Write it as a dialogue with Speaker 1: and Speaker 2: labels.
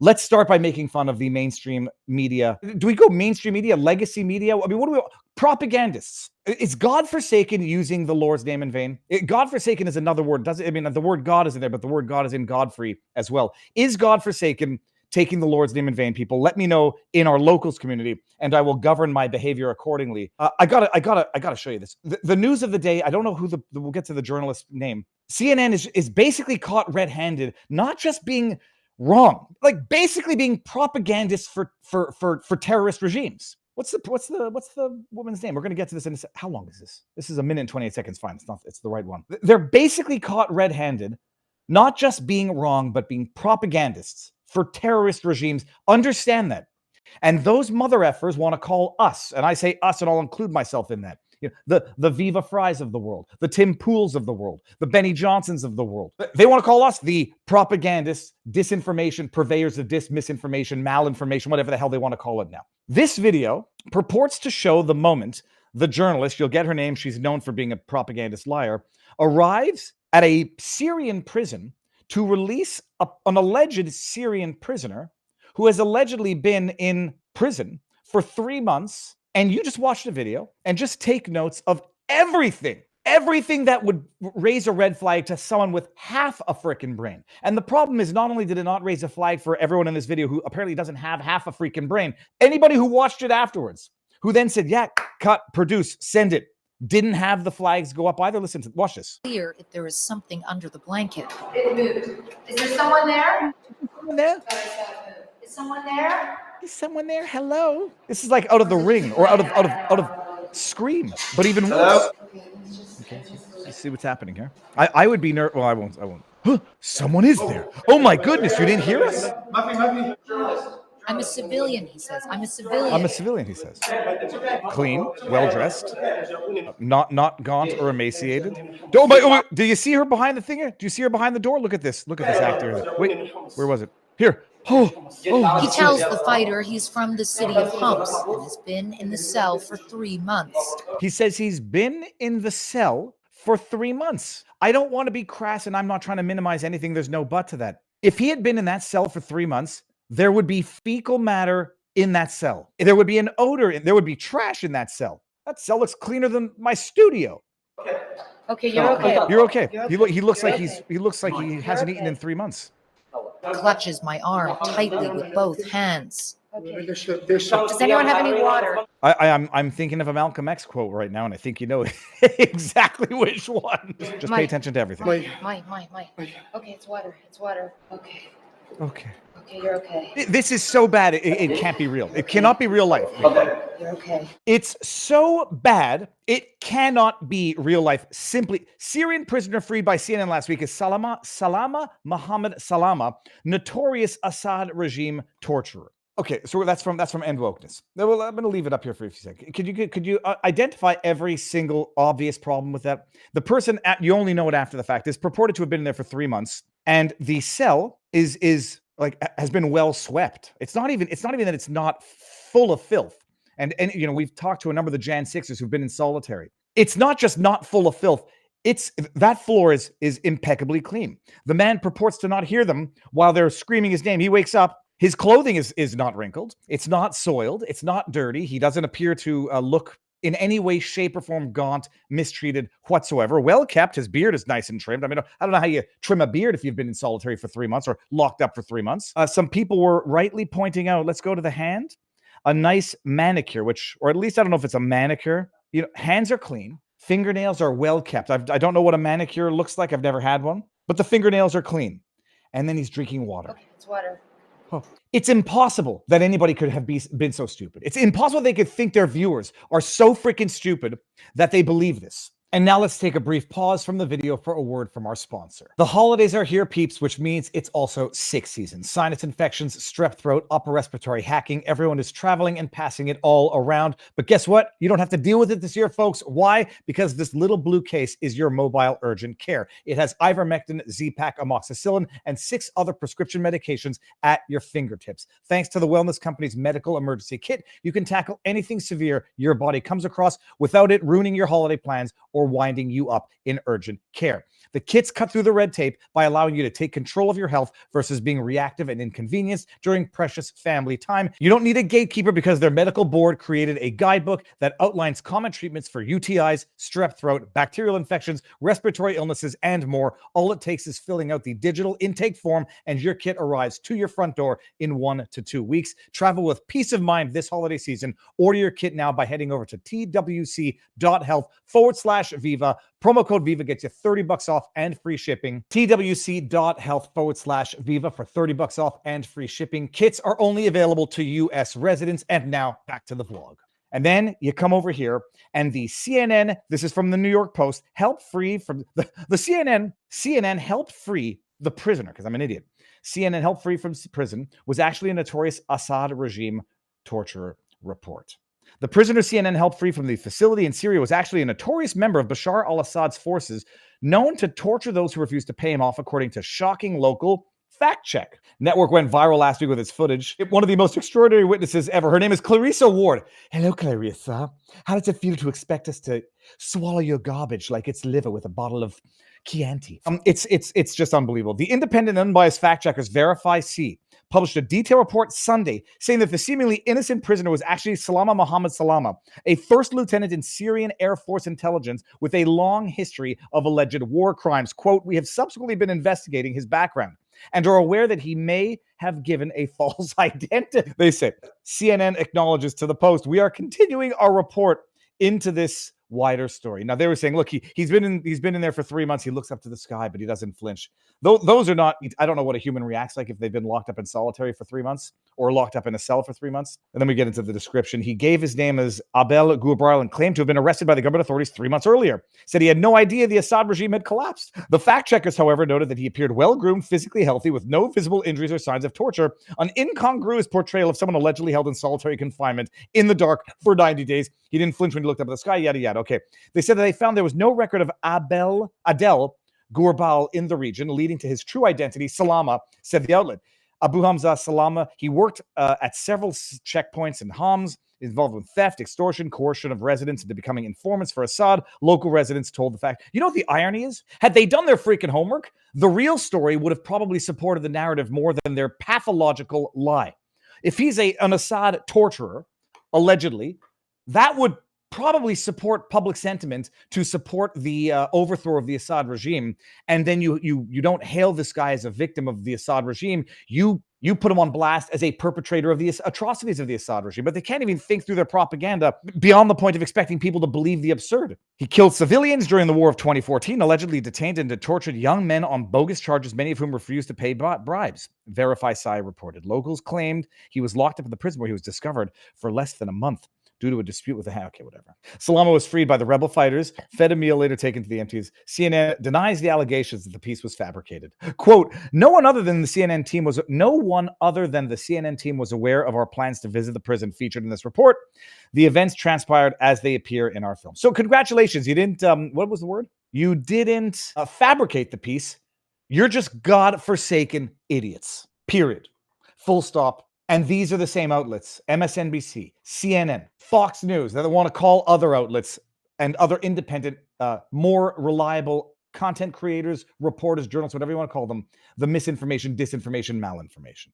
Speaker 1: Let's start by making fun of the mainstream media. Do we go mainstream media, legacy media? I mean, what do we... Propagandists. Is God forsaken using the Lord's name in vain? God forsaken is another word. I mean, the word God is in there, but the word God is in Godfrey as well. Is God forsaken taking the Lord's name in vain, people? Let me know in our locals community, and I will govern my behavior accordingly. I gotta show you this. The news of the day. I don't know who we'll get to the journalist's name. CNN is basically caught red-handed, not just being wrong, like basically being propagandists for terrorist regimes. What's the woman's name? We're going to get to this in a second. How long is this? This is 1 minute and 28 seconds. Fine. It's the right one. They're basically caught red-handed, not just being wrong, but being propagandists for terrorist regimes. Understand that. And those mother effers want to call us, and I say us, and I'll include myself in that. You know, the Viva Freis of the world, the Tim Pools of the world, the Benny Johnsons of the world. They want to call us the propagandists, disinformation, purveyors of misinformation, malinformation, whatever the hell they want to call it now. This video purports to show the moment the journalist, you'll get her name, she's known for being a propagandist liar, arrives at a Syrian prison to release an alleged Syrian prisoner who has allegedly been in prison for 3 months. And you just watch the video and just take notes of everything that would raise a red flag to someone with half a freaking brain. And the problem is, not only did it not raise a flag for everyone in this video who apparently doesn't have half a freaking brain, anybody who watched it afterwards, who then said, yeah, cut, produce, send it, didn't have the flags go up either. Listen, watch this.
Speaker 2: Clear if there is something under the blanket.
Speaker 3: It moved. Is there someone there?
Speaker 1: Someone there?
Speaker 3: Is someone there?
Speaker 1: Is someone there? Hello? This is like out of The Ring or out of Scream, but even worse. Okay, let's see what's happening here. I would be nervous. Well, I won't. Huh, someone is there. Oh my goodness, you didn't hear us?
Speaker 2: I'm a civilian, he says. I'm a civilian.
Speaker 1: I'm a civilian, he says. Clean, well-dressed, not gaunt or emaciated. Oh my, do you see her behind the thing here? Do you see her behind the door? Look at this. Look at this actor. Wait, where was it? Here. Oh,
Speaker 2: he tells the fighter he's from the city of Humps and has been in the cell for 3 months.
Speaker 1: He says he's been in the cell for 3 months. I don't want to be crass, and I'm not trying to minimize anything. There's no but to that. If he had been in that cell for 3 months, there would be fecal matter in that cell. There would be an odor. There would be trash in that cell. That cell looks cleaner than my studio.
Speaker 2: Okay, you're okay.
Speaker 1: You're okay. He looks like he hasn't eaten in 3 months.
Speaker 2: Clutches my arm tightly with both hands.
Speaker 3: Does anyone have any water?
Speaker 1: I'm thinking of a Malcolm X quote right now, and I think you know exactly which one. Just pay attention to everything.
Speaker 2: My. Okay, it's water. It's water. Okay.
Speaker 1: Okay.
Speaker 2: Okay, you're okay.
Speaker 1: This is so bad, it can't be real. It cannot be real life.
Speaker 3: Okay.
Speaker 2: You're okay.
Speaker 1: It's so bad, it cannot be real life. Simply, Syrian prisoner freed by CNN last week is Salama Mohammed Salama, notorious Assad regime torturer. Okay, so that's from End Wokeness. Well, I'm going to leave it up here for a few seconds. Could you identify every single obvious problem with that? The person, you only know it after the fact, is purported to have been there for 3 months, and the cell is like has been well swept. It's not even that it's not full of filth. And you know, we've talked to a number of the Jan 6ers who've been in solitary. It's not just not full of filth. It's that floor is impeccably clean. The man purports to not hear them while they're screaming his name. He wakes up. His clothing is not wrinkled. It's not soiled. It's not dirty. He doesn't appear to look in any way, shape, or form gaunt, mistreated whatsoever. Well kept. His beard is nice and trimmed. I mean, I don't know how you trim a beard if you've been in solitary for 3 months or locked up for 3 months. Some people were rightly pointing out, let's go to the hand, a nice manicure, or at least I don't know if it's a manicure. You know, hands are clean. Fingernails are well kept. I don't know what a manicure looks like. I've never had one, but the fingernails are clean. And then he's drinking water.
Speaker 2: Okay, it's water.
Speaker 1: Oh. It's impossible that anybody could have been so stupid. It's impossible they could think their viewers are so freaking stupid that they believe this. And now let's take a brief pause from the video for a word from our sponsor. The holidays are here, peeps, which means it's also sick season. Sinus infections, strep throat, upper respiratory hacking. Everyone is traveling and passing it all around. But guess what? You don't have to deal with it this year, folks. Why? Because this little blue case is your mobile urgent care. It has ivermectin, Z-Pak, amoxicillin, and 6 other prescription medications at your fingertips. Thanks to the wellness company's medical emergency kit, you can tackle anything severe your body comes across without it ruining your holiday plans or winding you up in urgent care. The kits cut through the red tape by allowing you to take control of your health versus being reactive and inconvenienced during precious family time. You don't need a gatekeeper because their medical board created a guidebook that outlines common treatments for UTIs, strep throat, bacterial infections, respiratory illnesses, and more. All it takes is filling out the digital intake form and your kit arrives to your front door in 1 to 2 weeks. Travel with peace of mind this holiday season. Order your kit now by heading over to twc.health/Viva. Promo code Viva gets you $30 off and free shipping. twc.health/Viva for $30 off and free shipping. Kits are only available to U.S. residents. And now back to the vlog. And then you come over here and the CNN, this is from the New York Post, helped free from the CNN helped free the prisoner, because I'm an idiot. CNN helped free from prison was actually a notorious Assad regime torture report. The prisoner CNN helped free from the facility in Syria was actually a notorious member of Bashar al-Assad's forces, known to torture those who refused to pay him off, according to shocking local fact check. Network went viral last week with its footage. One of the most extraordinary witnesses ever. Her name is Clarissa Ward. Hello, Clarissa. How does it feel to expect us to swallow your garbage like it's liver with a bottle of Chianti? It's just unbelievable. The independent and unbiased fact checkers Verify C published a detailed report Sunday saying that the seemingly innocent prisoner was actually Salama Mohammed Salama, a first lieutenant in Syrian Air Force intelligence with a long history of alleged war crimes. Quote, we have subsequently been investigating his background and are aware that he may have given a false identity. They say, CNN acknowledges to the Post, we are continuing our report into this wider story. Now they were saying, look, he's been in there for 3 months. He looks up to the sky, but he doesn't flinch. Those are not, I don't know what a human reacts like if they've been locked up in solitary for 3 months or locked up in a cell for 3 months. And then we get into the description. He gave his name as Abel Gourbral and claimed to have been arrested by the government authorities 3 months earlier. Said he had no idea the Assad regime had collapsed. The fact checkers, however, noted that he appeared well-groomed, physically healthy, with no visible injuries or signs of torture, an incongruous portrayal of someone allegedly held in solitary confinement in the dark for 90 days. He didn't flinch when he looked up at the sky, yada, yada. Okay. They said that they found there was no record of Adel Gourbal in the region, leading to his true identity. Salama, said the outlet. Abu Hamza Salama, he worked at several checkpoints in Homs, involved with theft, extortion, coercion of residents into becoming informants for Assad. Local residents told the fact. You know what the irony is? Had they done their freaking homework, the real story would have probably supported the narrative more than their pathological lie. If he's an Assad torturer, allegedly, that would probably support public sentiment to support the overthrow of the Assad regime. And then you don't hail this guy as a victim of the Assad regime. You put him on blast as a perpetrator of the atrocities of the Assad regime. But they can't even think through their propaganda beyond the point of expecting people to believe the absurd. He killed civilians during the war of 2014, allegedly detained and tortured young men on bogus charges, many of whom refused to pay bribes. Verify Sai reported. Locals claimed he was locked up in the prison where he was discovered for less than a month due to a dispute with okay, whatever. Later was freed by the rebel fighters, fed a meal, later taken to the MTs. CNN denies the allegations that the piece was fabricated. Quote, no one other than the CNN team was aware of our plans to visit the prison featured in this report. The events transpired as they appear in our film. So congratulations. You didn't, what was the word? You didn't fabricate the piece. You're just God-forsaken idiots. Period. Full stop. And these are the same outlets, MSNBC, CNN, Fox News, that want to call other outlets and other independent, more reliable content creators, reporters, journalists, whatever you want to call them, the misinformation, disinformation, malinformation.